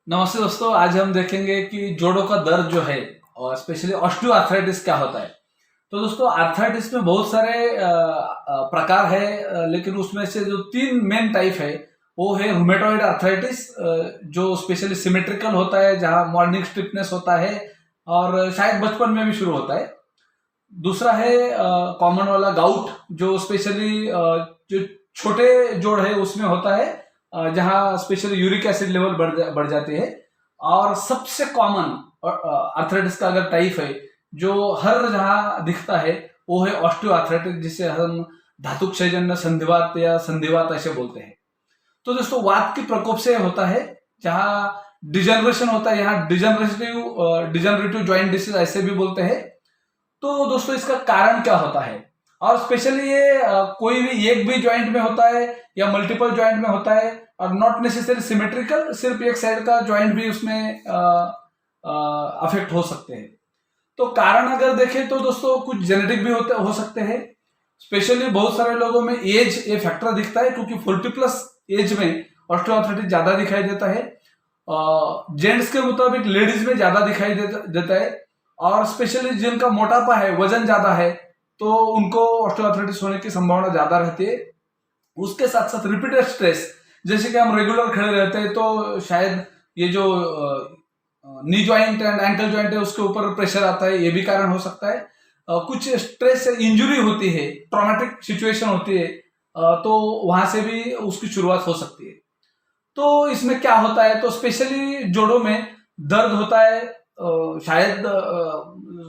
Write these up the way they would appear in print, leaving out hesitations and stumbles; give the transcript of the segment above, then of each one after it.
नमस्ते दोस्तों, आज हम देखेंगे कि जोड़ों का दर्द जो है और स्पेशली ऑस्टियोआर्थराइटिस क्या होता है। तो दोस्तों, आर्थराइटिस में बहुत सारे प्रकार है, लेकिन उसमें से जो तीन मेन टाइप है वो है रूमेटॉइड आर्थराइटिस, जो स्पेशली सिमेट्रिकल होता है, जहां मॉर्निंग स्टिफनेस होता है और शायद बचपन में भी शुरू होता है। दूसरा है कॉमन वाला गाउट, जो स्पेशली जो छोटे जोड़ है उसमें होता है, जहां स्पेशली यूरिक एसिड लेवल बढ़ जाती है। और सबसे कॉमन आर्थराइटिस का अगर टाइप है जो हर जहां दिखता है वो है ऑस्टियोआर्थराइटिस, जिसे हम धातु क्षयजन्य संधिवात या संधिवात ऐसे बोलते हैं। तो दोस्तों, वात के प्रकोप से होता है, जहां डिजनरेशन होता है, यहाँ डिजनरेटिव जॉइंट डिसीज ऐसे भी बोलते हैं। तो दोस्तों, इसका कारण क्या होता है, और स्पेशली ये कोई भी एक भी ज्वाइंट में होता है या मल्टीपल ज्वाइंट में होता है, और नॉट नेसेसरी सिमेट्रिकल, सिर्फ एक साइड का ज्वाइंट भी उसमें अफेक्ट हो सकते हैं। तो कारण अगर देखें तो दोस्तों, कुछ जेनेटिक भी हो सकते हैं। स्पेशली बहुत सारे लोगों में एज ये फैक्टर दिखता है, क्योंकि 40 प्लस एज में ऑस्टियोआर्थराइटिस ज्यादा दिखाई देता है। जेंट्स के मुताबिक लेडीज में ज्यादा दिखाई देता है, और स्पेशली जिनका मोटापा है, वजन ज्यादा है, तो उनको ऑस्टियोआर्थराइटिस होने की संभावना ज्यादा रहती है। उसके साथ साथ रिपीटेड स्ट्रेस, जैसे कि हम रेगुलर खड़े रहते हैं तो शायद ये जो knee joint and ankle joint है उसके ऊपर प्रेशर आता है, ये भी कारण हो सकता है। कुछ स्ट्रेस इंजुरी होती है, ट्रॉमेटिक सिचुएशन होती है, तो वहां से भी उसकी शुरुआत हो सकती है। तो इसमें क्या होता है, तो स्पेशली जोड़ों में दर्द होता है, शायद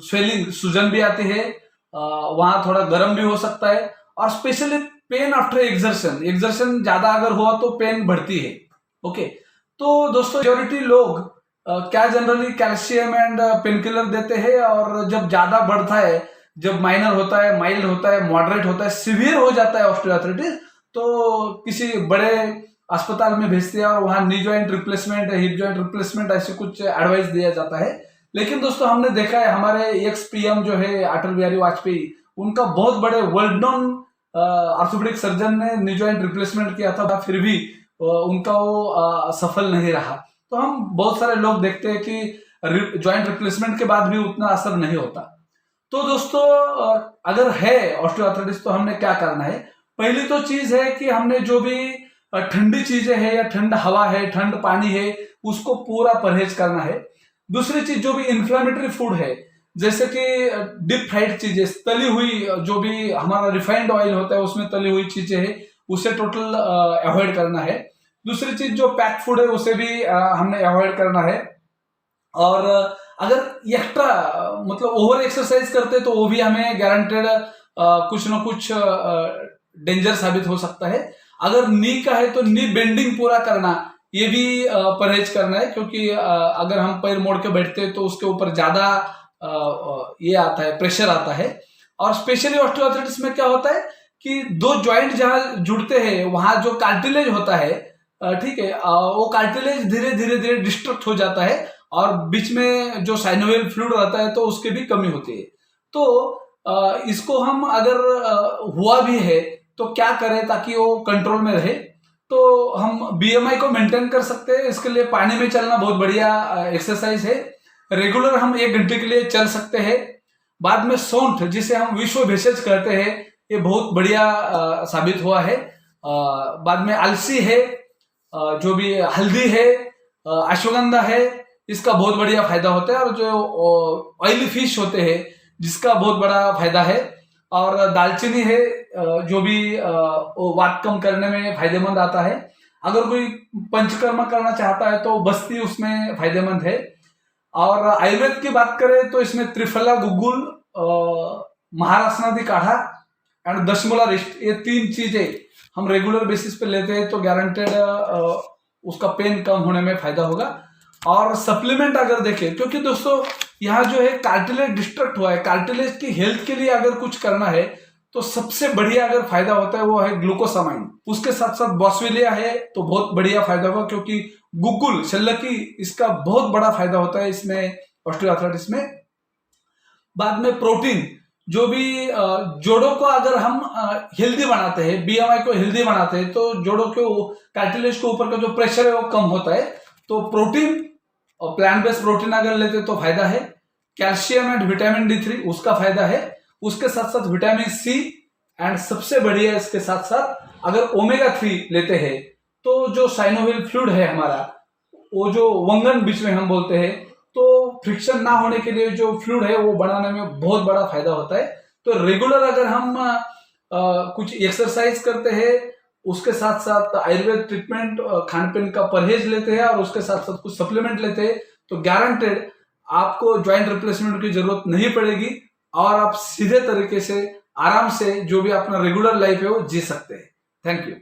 स्वेलिंग, सूजन भी आती है, वहां थोड़ा गर्म भी हो सकता है, और स्पेशली पेन आफ्टर एक्सर्शन ज्यादा अगर हुआ तो पेन बढ़ती है। ओके, तो दोस्तों, मेजोरिटी लोग क्या generally calcium and pain killer देते हैं, और जब ज्यादा बढ़ता है, जब माइनर होता है, माइल्ड होता है, मॉडरेट होता है, सीवियर हो जाता है ऑस्टियोआर्थराइटिस, तो किसी बड़े अस्पताल में भेजते हैं और वहां knee joint replacement, hip joint replacement ऐसे कुछ एडवाइस दिया जाता है। लेकिन दोस्तों, हमने देखा है हमारे एक्स पीएम जो है अटल बिहारी वाजपेयी, उनका बहुत बड़े वर्ल्ड नोन ऑर्थोपेडिक सर्जन ने नी ज्वाइंट रिप्लेसमेंट किया था, फिर भी उनका वो सफल नहीं रहा। तो हम बहुत सारे लोग देखते हैं कि ज्वाइंट रिप्लेसमेंट के बाद भी उतना असर नहीं होता। तो दोस्तों, अगर है ऑस्टियोआर्थराइटिस तो हमने क्या करना है। पहली तो चीज है कि हमने जो भी ठंडी चीजें है या ठंड हवा है, ठंड पानी है, उसको पूरा परहेज करना है। दूसरी चीज, जो भी इन्फ्लेमेटरी फूड है, जैसे कि डीप फ्राइड चीजें, तली हुई, जो भी हमारा रिफाइंड ऑयल होता है उसमें तली हुई चीजें है, उसे टोटल अवॉइड करना है। दूसरी चीज, जो पैक फूड है उसे भी हमने अवॉइड करना है। और अगर एक्स्ट्रा मतलब ओवर एक्सरसाइज करते तो वो भी हमें गारंटेड कुछ ना कुछ डेंजर साबित हो सकता है। अगर नी का है तो नी बेंडिंग पूरा करना, ये भी परहेज करना है, क्योंकि अगर हम पैर मोड़ के बैठते हैं तो उसके ऊपर ज्यादा ये आता है, प्रेशर आता है। और स्पेशली ऑस्टियोआर्थराइटिस में क्या होता है कि दो जॉइंट जहां जुड़ते हैं वहां जो कार्टिलेज होता है, ठीक है, वो कार्टिलेज धीरे धीरे धीरे डिस्ट्रक्ट हो जाता है, और बीच में जो साइनोवियल फ्लूइड रहता है तो उसकी भी कमी होती है। तो इसको हम अगर हुआ भी है तो क्या करें ताकि वो कंट्रोल में रहे। तो हम बीएमआई को मेंटेन कर सकते हैं, इसके लिए पानी में चलना बहुत बढ़िया एक्सरसाइज है। रेगुलर हम 1 घंटे के लिए चल सकते हैं। बाद में सौंठ, जिसे हम विश्व भेषज कहते हैं, ये बहुत बढ़िया साबित हुआ है। बाद में अलसी है, जो भी हल्दी है, अश्वगंधा है, इसका बहुत बढ़िया फायदा होता है। और जो ऑयली फिश होते हैं जिसका बहुत बड़ा फायदा है। और दालचीनी है, जो भी वात कम करने में फायदेमंद आता है। अगर कोई पंचकर्म करना चाहता है तो बस्ती उसमें फायदेमंद है। और आयुर्वेद की बात करें तो इसमें त्रिफला गुग्गुल, महारासनादि काढ़ा एंड दशमूला रिष्ट, ये 3 चीजें हम रेगुलर बेसिस पे लेते हैं तो गारंटेड उसका पेन कम होने में फायदा होगा। और सप्लीमेंट अगर देखें, क्योंकि दोस्तों यहाँ जो है कार्टिलेज डिस्ट्रक्ट हुआ है, कार्टिलेज की हेल्थ के लिए अगर कुछ करना है तो सबसे बढ़िया अगर फायदा होता है वो है ग्लूकोसामाइन। उसके साथ साथ बॉस्वेलिया है तो बहुत बढ़िया फायदा होगा, क्योंकि गुग्गुल शल्लकी, इसका बहुत बड़ा फायदा होता है इसमें, ऑस्टियोआर्थराइटिस में। बाद में प्रोटीन, जो भी जोड़ों को अगर हम हेल्दी बनाते हैं, बीएमआई को हेल्दी बनाते हैं, तो जोड़ों के कार्टिलेज के ऊपर का जो प्रेशर है वो कम होता है। तो प्रोटीन और प्लांट बेस्ड प्रोटीन अगर लेते तो फायदा है, कैल्शियम एंड विटामिन D3 उसका फायदा है, उसके साथ साथ विटामिन C, एंड सबसे बढ़िया इसके साथ साथ अगर ओमेगा 3 लेते हैं तो जो साइनोवियल फ्लूइड है हमारा, वो जो वंगन बीच में हम बोलते हैं, तो फ्रिक्शन ना होने के लिए जो फ्लूइड है वो बनाने में बहुत बड़ा फायदा होता है। तो रेगुलर अगर हम कुछ एक्सरसाइज करते हैं, उसके साथ साथ आयुर्वेद ट्रीटमेंट, खान पीन का परहेज लेते हैं और उसके साथ साथ कुछ सप्लीमेंट लेते हैं, तो गारंटेड आपको ज्वाइंट रिप्लेसमेंट की जरूरत नहीं पड़ेगी और आप सीधे तरीके से आराम से जो भी अपना रेगुलर लाइफ है वो जी सकते हैं। Thank you.